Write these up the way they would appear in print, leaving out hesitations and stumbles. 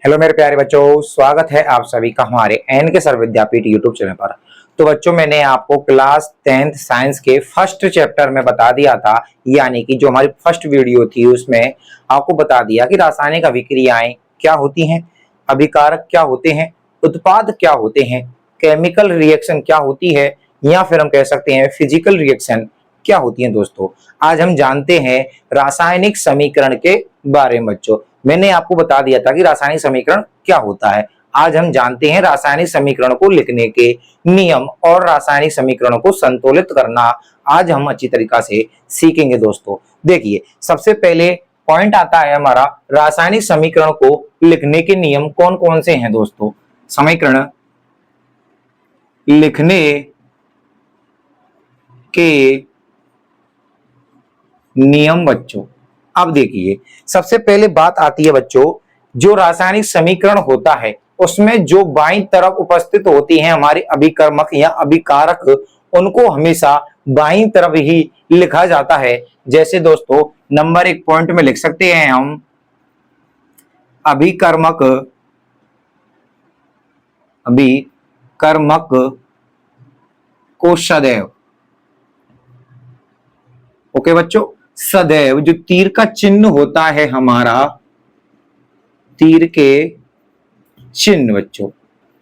Hello मेरे प्यारे बच्चों, स्वागत है आप सभी का हमारे एन के सर विद्यापीठ यूट्यूब चैनल पर। तो बच्चों, मैंने आपको क्लास 10th साइंस के फर्स्ट चैप्टर में बता दिया था, यानी कि जो हमारी फर्स्ट वीडियो थी उसमें आपको बता दिया कि रासायनिक अभिक्रियाएं क्या होती हैं, अभिकारक क्या होते हैं, उत्पाद क्या होते हैं, केमिकल रिएक्शन क्या होती है, या फिर हम कह सकते हैं फिजिकल रिएक्शन क्या होती है। दोस्तों, आज हम जानते हैं रासायनिक समीकरण के बारे में। बच्चों, मैंने आपको बता दिया था कि रासायनिक समीकरण क्या होता है। आज हम जानते हैं रासायनिक समीकरण को लिखने के नियम और रासायनिक समीकरणों को संतुलित करना आज हम अच्छी तरीका से सीखेंगे। दोस्तों देखिए, सबसे पहले पॉइंट आता है हमारा रासायनिक समीकरण को लिखने के नियम कौन कौन से हैं। दोस्तों, समीकरण लिखने के नियम बच्चों, अब देखिए सबसे पहले बात आती है बच्चों, जो रासायनिक समीकरण होता है उसमें जो बाईं तरफ उपस्थित होती हैं हमारे अभिकर्मक या अभिकारक, उनको हमेशा बाईं तरफ ही लिखा जाता है। जैसे दोस्तों, नंबर 1 पॉइंट में लिख सकते हैं हम अभिकर्मक अभिकर्मक को सदैव, ओके बच्चों, सदैव जो तीर का चिन्ह होता है हमारा, तीर के चिन्ह बच्चों,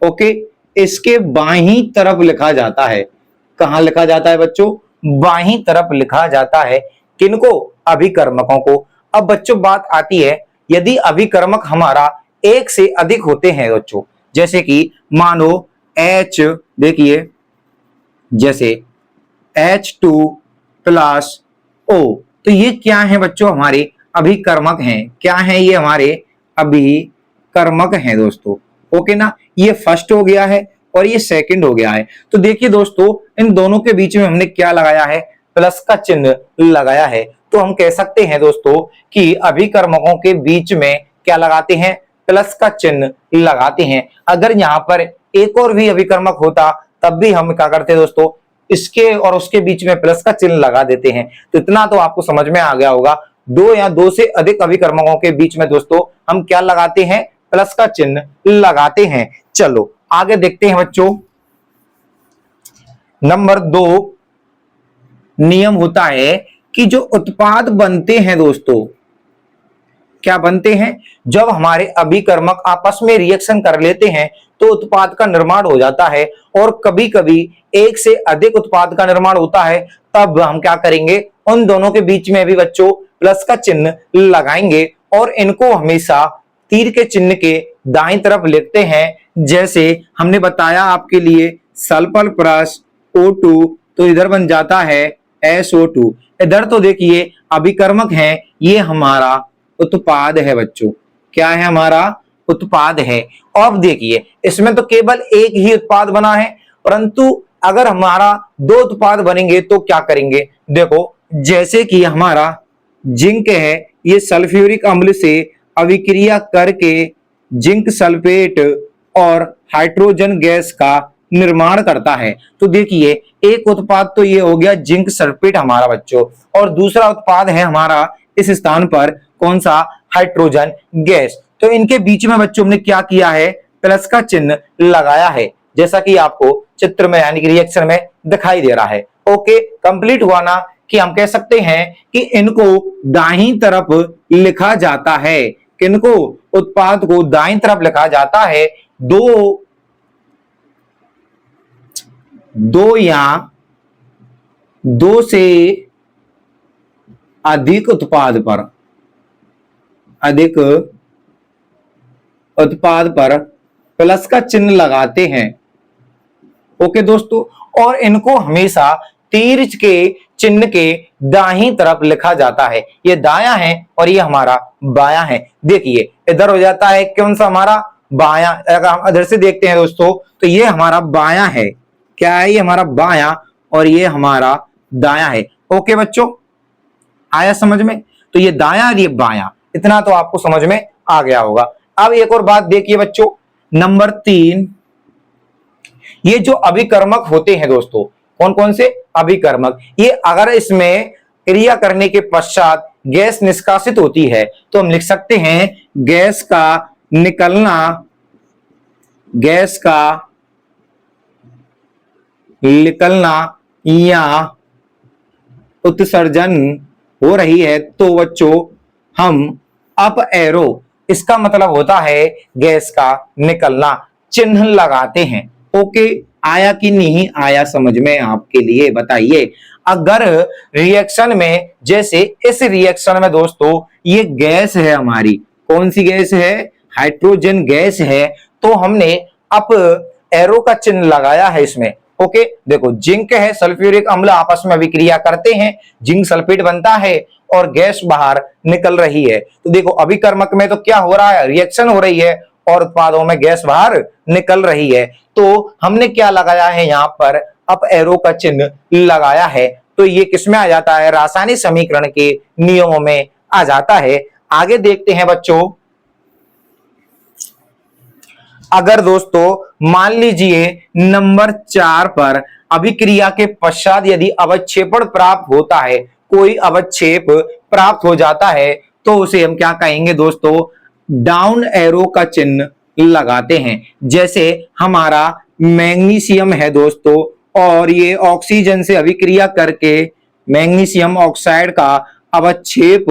ओके, इसके बाहीं तरफ लिखा जाता है। कहां लिखा जाता है बच्चों? बाहीं तरफ लिखा जाता है। किनको? अभिकर्मकों को। अब बच्चों बात आती है, यदि अभिकर्मक हमारा एक से अधिक होते हैं बच्चों, जैसे कि मानो H, देखिए जैसे H2+O, तो ये क्या है बच्चों? हमारे अभिकर्मक हैं। क्या है ये? हमारे अभिकर्मक हैं दोस्तों, ओके ना। ये फर्स्ट हो गया है और ये सेकंड हो गया है। तो देखिए दोस्तों, इन दोनों के बीच में हमने क्या लगाया है? प्लस का चिन्ह लगाया है। तो हम कह सकते हैं दोस्तों कि अभिकर्मकों के बीच में क्या लगाते हैं? प्लस का चिन्ह लगाते हैं। अगर यहां पर एक और भी अभिकर्मक होता तब भी हम क्या करते दोस्तों? इसके और उसके बीच में प्लस का चिन्ह लगा देते हैं। तो इतना तो आपको समझ में आ गया होगा, दो या दो से अधिक अभिकर्मकों के बीच में दोस्तों हम क्या लगाते हैं? प्लस का चिन्ह लगाते हैं। चलो आगे देखते हैं बच्चों। नंबर 2 नियम होता है कि जो उत्पाद बनते हैं दोस्तों, क्या बनते हैं? जब हमारे अभिकर्मक आपस में रिएक्शन कर लेते हैं तो उत्पाद का निर्माण हो जाता है, और कभी कभी एक से अधिक उत्पाद का निर्माण होता है। तब हम क्या करेंगे? उन दोनों के बीच में भी बच्चों प्लस का चिन्ह लगाएंगे और इनको हमेशा तीर के चिन्ह के दाईं तरफ लिखते हैं। जैसे हमने बताया आपके लिए सल्फर प्लस O2, तो इधर बन जाता है SO2। इधर तो देखिए अभिकर्मक है, ये हमारा उत्पाद है बच्चों। क्या है? हमारा उत्पाद है। अब देखिए इसमें तो केवल एक ही उत्पाद बना है, परंतु अगर हमारा दो उत्पाद बनेंगे तो क्या करेंगे? देखो, जैसे कि हमारा जिंक है, ये सल्फ्यूरिक अम्ल से अभिक्रिया करके जिंक सल्फेट और हाइड्रोजन गैस का निर्माण करता है। तो देखिए एक उत्पाद तो ये हो गया जिंक सल्फेट हमारा बच्चों, और दूसरा उत्पाद है हमारा इस स्थान पर कौन सा? Hydrogen gas. तो इनके बीच में बच्चों हमने क्या किया है? प्लस का चिन्ह लगाया है, जैसा कि आपको चित्र में यानी कि रिएक्शन में दिखाई दे रहा है। ओके, कंप्लीट हुआ ना? कि हम कह सकते हैं कि इनको दाहिनी तरफ लिखा जाता है। किनको? उत्पाद को दाहिनी तरफ लिखा जाता है। दो या दो से अधिक उत्पाद पर प्लस का चिन्ह लगाते हैं। ओके दोस्तों, और इनको हमेशा तीर के चिन्ह के दाहिनी तरफ लिखा जाता है। ये दायां है और ये हमारा बायां है। देखिए इधर हो जाता है कौन सा? हमारा बायां। अगर हम इधर से देखते हैं दोस्तों तो ये हमारा बायां है। क्या है? ये हमारा बायां और ये हमारा दायां है। ओके बच्चों, आया समझ में? तो ये दायां और ये बायां, इतना तो आपको समझ में आ गया होगा। अब एक और बात देखिए बच्चों, नंबर 3, ये जो अभिकर्मक होते हैं दोस्तों, कौन कौन से अभिकर्मक? ये अगर इसमें क्रिया करने के पश्चात गैस निष्कासित होती है तो हम लिख सकते हैं गैस का निकलना, गैस का निकलना या उत्सर्जन हो रही है तो बच्चों हम अप एरो, इसका मतलब होता है गैस का निकलना, चिन्ह लगाते हैं। ओके, आया कि नहीं आया समझ में आपके लिए बताइए। अगर रिएक्शन में, जैसे इस रिएक्शन में दोस्तों ये गैस है हमारी, कौन सी गैस है, हाइड्रोजन गैस है, तो हमने अप एरो का चिन्ह लगाया है इसमें। ओके, देखो जिंक है, सल्फ्यूरिक अम्ल आपस में अभिक्रिया करते हैं, जिंक सल्फेट बनता है और गैस बाहर निकल रही है। तो देखो अभिकर्मक में तो क्या हो रहा है, रिएक्शन हो रही है और उत्पादों में गैस बाहर निकल रही है। तो हमने क्या लगाया है यहाँ पर, अप एरो का चिन्ह लगाया है। तो ये किसमें आ जाता है, रासायनिक समीकरण के नियमों में आ जाता है। आगे देखते हैं बच्चों, अगर दोस्तों मान लीजिए नंबर 4 पर अभिक्रिया के पश्चात यदि अवक्षेपण प्राप्त होता है, कोई अवक्षेप प्राप्त हो जाता है, तो उसे हम क्या कहेंगे दोस्तों, डाउन एरो का चिन्ह लगाते हैं। जैसे हमारा मैग्नीशियम है दोस्तों और ये ऑक्सीजन से अभिक्रिया करके मैग्नीशियम ऑक्साइड का अवक्षेप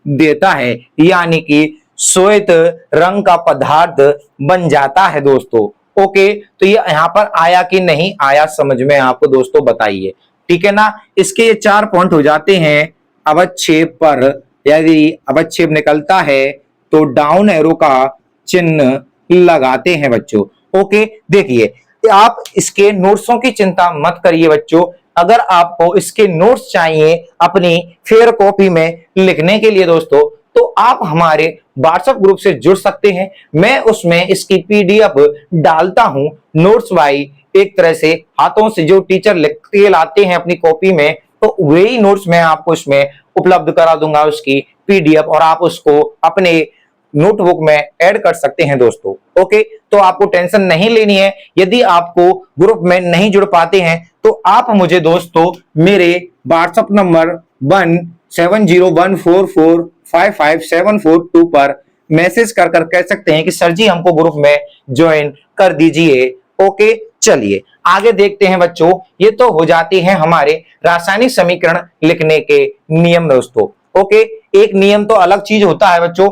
देता है, यानी कि श्वेत रंग का पदार्थ बन जाता है दोस्तों। ओके, तो ये यहां पर आया कि नहीं आया समझ में आपको दोस्तों बताइए, ठीक है ना। इसके ये 4 पॉइंट हो जाते हैं। अवक्षेप पर यदि अवक्षेप निकलता है तो डाउन एरो का चिन्ह लगाते हैं बच्चों। ओके, देखिए आप इसके नोट्सों की चिंता मत करिए बच्चों, अगर आपको इसके नोट्स चाहिए अपनी फेयर कॉपी में लिखने के लिए दोस्तों, तो आप हमारे व्हाट्सएप ग्रुप से जुड़ सकते हैं। मैं उसमें इसकी पीडीएफ डालता हूं, नोट्स वाई, एक तरह से हाथों से जो टीचर लिख के लाते हैं अपनी कॉपी में, तो वही नोट्स मैं आपको इसमें उपलब्ध करा दूंगा उसकी पीडीएफ, और आप उसको अपने नोटबुक में ऐड कर सकते हैं दोस्तों। ओके, तो आपको टेंशन नहीं लेनी है। यदि आपको ग्रुप में नहीं जुड़ पाते हैं तो आप मुझे दोस्तों मेरे व्हाट्सएप नंबर 170144557442 पर मैसेज कर कह सकते हैं कि सर जी हमको ग्रुप में ज्वाइन कर दीजिए। ओके, चलिए आगे देखते हैं बच्चों। ये तो हो जाते हैं हमारे रासायनिक समीकरण लिखने के नियम दोस्तों। ओके, एक नियम तो अलग चीज होता है बच्चों,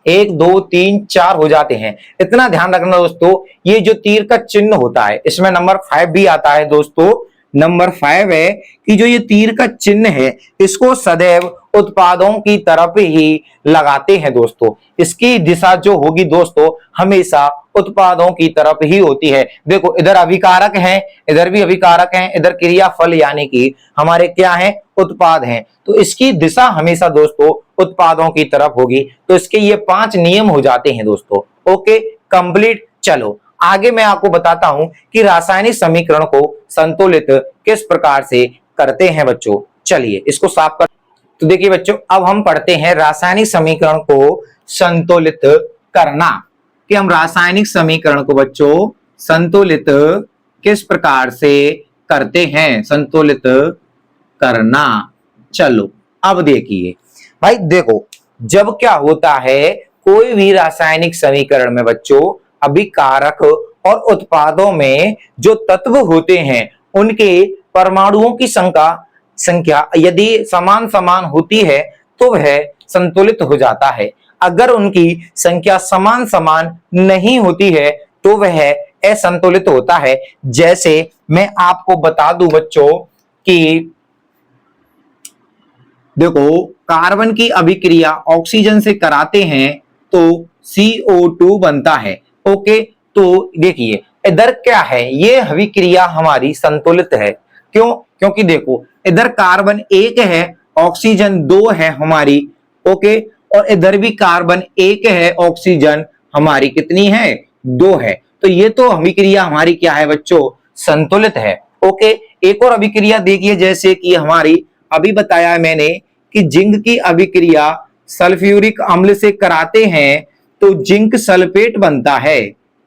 1 2 3 4 हो जाते हैं। इतना ध्यान रखना दोस्तों, ये जो तीर का चिन्ह होता है इसमें नंबर 5 भी आता है दोस्तों। नंबर 5 है कि जो ये तीर का चिन्ह है इसको सदैव उत्पादों की तरफ ही लगाते हैं दोस्तों। इसकी दिशा जो होगी दोस्तों हमेशा उत्पादों की तरफ ही होती है। देखो इधर अभिकारक हैं, इधर भी अभिकारक हैं, इधर क्रियाफल यानी कि हमारे क्या हैं, उत्पाद हैं, तो इसकी दिशा हमेशा दोस्तों उत्पादों की तरफ होगी। तो इसके ये 5 नियम हो जाते हैं दोस्तों। Okay, complete. चलो आगे मैं आपको बताता हूं कि रासायनिक समीकरण को संतुलित किस प्रकार से करते हैं बच्चों। चलिए इसको साफ कर, तो देखिए बच्चों अब हम पढ़ते हैं रासायनिक समीकरण को संतुलित करना, कि हम रासायनिक समीकरण को बच्चों संतुलित किस प्रकार से करते हैं, संतुलित करना। चलो अब देखिए भाई, देखो जब क्या होता है कोई भी रासायनिक समीकरण में बच्चों अभिकारक और उत्पादों में जो तत्व होते हैं उनके परमाणुओं की संख्या यदि समान समान होती है तो वह संतुलित हो जाता है। अगर उनकी संख्या समान समान नहीं होती है तो वह असंतुलित होता है। जैसे मैं आपको बता दूं बच्चों कि देखो कार्बन की अभिक्रिया ऑक्सीजन से कराते हैं तो CO2 बनता है। ओके, तो देखिए इधर क्या है, ये अभिक्रिया हमारी संतुलित है। क्यों? क्योंकि देखो इधर कार्बन 1 है, ऑक्सीजन 2 है हमारी। ओके, और इधर भी कार्बन 1 है, ऑक्सीजन हमारी कितनी है, 2 है। तो ये तो अभिक्रिया हमारी क्या है बच्चों, संतुलित है। ओके, एक और अभिक्रिया देखिए, जैसे कि हमारी अभी बताया है मैंने कि जिंक की अभिक्रिया सल्फ्यूरिक अम्ल से कराते हैं तो जिंक सल्फेट बनता है।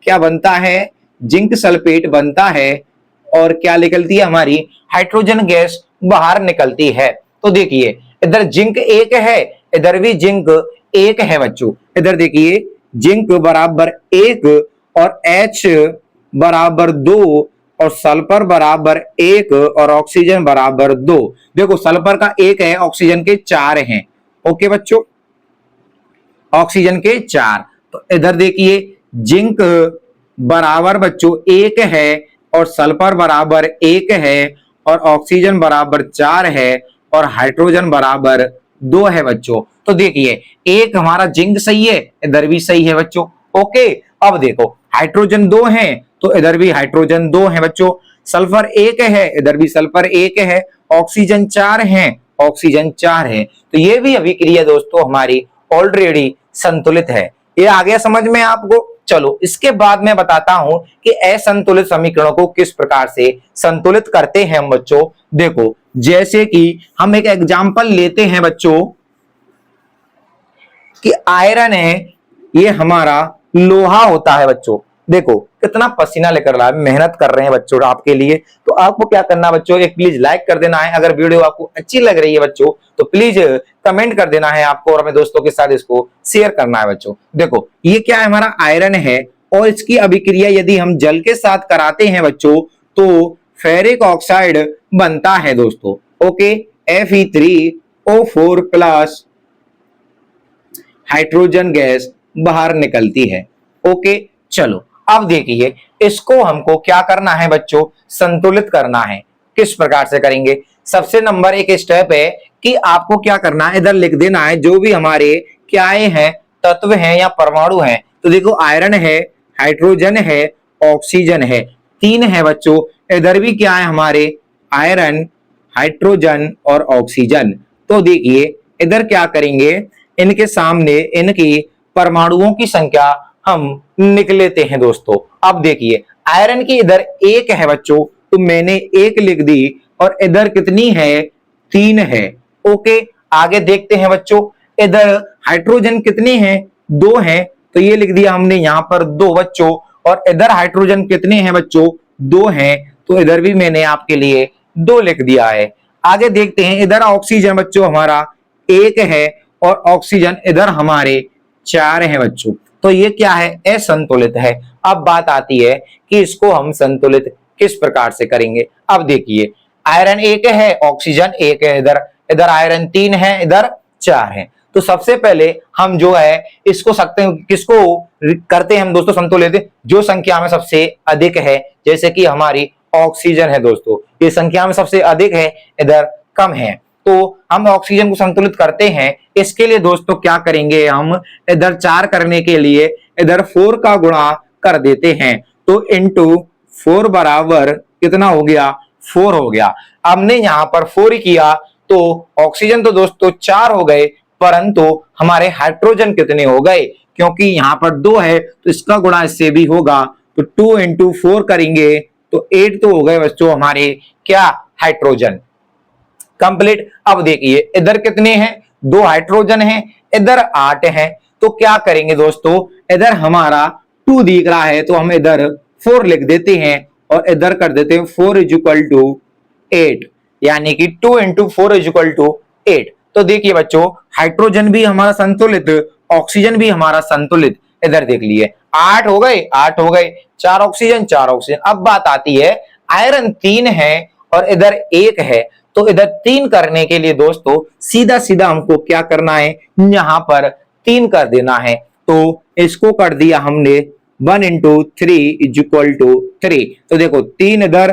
क्या बनता है, जिंक सल्फेट बनता है, और क्या निकलती है हमारी, हाइड्रोजन गैस बाहर निकलती है। तो देखिए इधर जिंक 1 है, इधर भी जिंक 1 है बच्चों। इधर देखिए जिंक बराबर 1 और H बराबर 2 और सल्फर बराबर 1 और ऑक्सीजन बराबर 2। देखो सल्फर का 1 है, ऑक्सीजन के 4 हैं। ओके बच्चों, ऑक्सीजन के 4। तो इधर देखिए जिंक बराबर बच्चों 1 है और सल्फर बराबर 1 है और ऑक्सीजन बराबर 4 है और हाइड्रोजन बराबर 2 है बच्चों। तो देखिए एक हमारा जिंक सही है, इधर भी सही है बच्चों। ओके, अब देखो हाइड्रोजन 2 है तो इधर भी हाइड्रोजन 2 है बच्चों। सल्फर 1 है, इधर भी सल्फर 1 है। ऑक्सीजन 4 है, ऑक्सीजन 4 है। तो ये भी अभिक्रिया दोस्तों हमारी ऑलरेडी संतुलित है। ये आ गया समझ में आपको? चलो इसके बाद मैं बताता हूं कि असंतुलित समीकरणों को किस प्रकार से संतुलित करते हैं हम बच्चों। देखो जैसे कि हम एक एग्जांपल लेते हैं बच्चों कि आयरन है, ये हमारा लोहा होता है बच्चों। देखो कितना पसीना लेकर रहा है, मेहनत कर रहे हैं बच्चों आपके लिए। तो आपको क्या करना है बच्चों, एक प्लीज लाइक कर देना है। अगर वीडियो आपको अच्छी लग रही है बच्चों तो प्लीज कमेंट कर देना है आपको और अपने दोस्तों के साथ इसको शेयर करना है बच्चों। देखो ये क्या है, हमारा आयरन है और इसकी अभिक्रिया यदि हम जल के साथ कराते हैं बच्चों तो फेरिक ऑक्साइड बनता है दोस्तों। Okay, Fe3O4 plus hydrogen gas बाहर निकलती है। ओके, चलो अब देखिए इसको हमको क्या करना है बच्चों, संतुलित करना है। किस प्रकार से करेंगे? सबसे नंबर एक स्टेप है कि आपको क्या करना है, इधर लिख देना है जो भी हमारे क्या हैं, तत्व हैं या परमाणु हैं। तो देखो आयरन है, हाइड्रोजन है, ऑक्सीजन है, 3 है बच्चों। इधर भी क्या है हमारे, आयरन, हाइड्रोजन और ऑक्सीजन। तो देखिए इधर क्या करेंगे, इनके सामने इनकी परमाणुओं की संख्या हम लिख लेते हैं दोस्तों। अब देखिए आयरन की इधर 1 है बच्चों तो मैंने 1 लिख दी और इधर कितनी है, 3 है। ओके, आगे देखते हैं बच्चों, इधर हाइड्रोजन कितने हैं, 2 हैं तो ये लिख दिया हमने यहां पर 2 बच्चों। और इधर हाइड्रोजन कितने हैं बच्चों, 2 हैं तो इधर भी मैंने आपके लिए 2 लिख दिया है। आगे देखते हैं, इधर ऑक्सीजन बच्चों हमारा 1 है और ऑक्सीजन इधर हमारे 4 हैं बच्चों। तो ये क्या है, असंतुलित है। अब बात आती है कि इसको हम संतुलित किस प्रकार से करेंगे। अब देखिए आयरन 1 है, ऑक्सीजन 1 है, इधर इधर आयरन 3 है, इधर 4 है। तो सबसे पहले हम जो है इसको सकते हैं, किसको करते हैं हम दोस्तों संतुलित, जो संख्या में सबसे अधिक है। जैसे कि हमारी ऑक्सीजन है दोस्तों, ये संख्या में सबसे अधिक है, इधर कम है। तो हम ऑक्सीजन को संतुलित करते हैं। इसके लिए दोस्तों क्या करेंगे, हम इधर 4 करने के लिए इधर 4 का गुणा कर देते हैं। तो इंटू 4 बराबर कितना हो गया, 4 हो गया। हमने यहां पर 4 किया तो ऑक्सीजन तो दोस्तों 4 हो गए, परंतु हमारे हाइड्रोजन कितने हो गए, क्योंकि यहां पर 2 है तो इसका गुणा इससे भी होगा। तो 2 इंटू 4 करेंगे तो 8 तो हो गए बच्चों हमारे क्या, हाइड्रोजन। कंप्लीट। अब देखिए इधर कितने हैं, 2 हाइड्रोजन हैं, इधर 8 हैं। तो क्या करेंगे दोस्तों, इधर हमारा 2 दिख रहा है तो हम इधर 4 लिख देते हैं और इधर कर देते हैं 4 इक्वल टू 8, यानी कि 2 इंटू 4 इक्वल टू 8। तो देखिए बच्चों हाइड्रोजन भी हमारा संतुलित, ऑक्सीजन भी हमारा संतुलित। इधर देख लिए 8 हो गए, 8 हो गए, 4 ऑक्सीजन 4 ऑक्सीजन। अब बात आती है आयरन 3 है और इधर 1 है। तो इधर 3 करने के लिए दोस्तों सीधा सीधा हमको क्या करना है, यहां पर 3 कर देना है। तो इसको कर दिया हमने 1 इंटू 3 इज इक्वल टू 3। तो देखो 3 इधर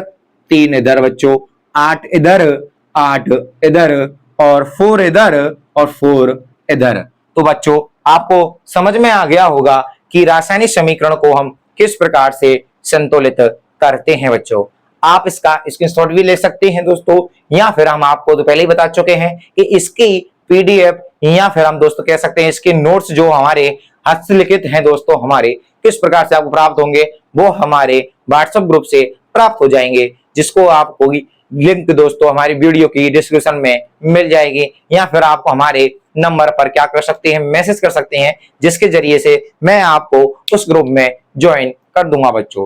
3 इधर बच्चों, 8 इधर 8 इधर और 4 इधर और 4 इधर। तो बच्चों आपको समझ में आ गया होगा कि रासायनिक समीकरण को हम किस प्रकार से संतुलित करते हैं बच्चों। आप इसका स्क्रीनशॉट भी ले सकते हैं दोस्तों, या फिर हम आपको तो पहले ही बता चुके हैं कि इसकी पीडीएफ या फिर हम दोस्तों कह सकते हैं इसके नोट्स जो हमारे हस्तलिखित हैं दोस्तों, हमारे किस प्रकार से आपको प्राप्त होंगे वो हमारे व्हाट्सएप ग्रुप से प्राप्त हो जाएंगे, जिसको आपको लिंक दोस्तों हमारी वीडियो की डिस्क्रिप्शन में मिल जाएगी। या फिर आपको हमारे नंबर पर क्या कर सकते हैं, मैसेज कर सकते हैं, जिसके जरिए से मैं आपको उस ग्रुप में ज्वाइन कर दूंगा बच्चों।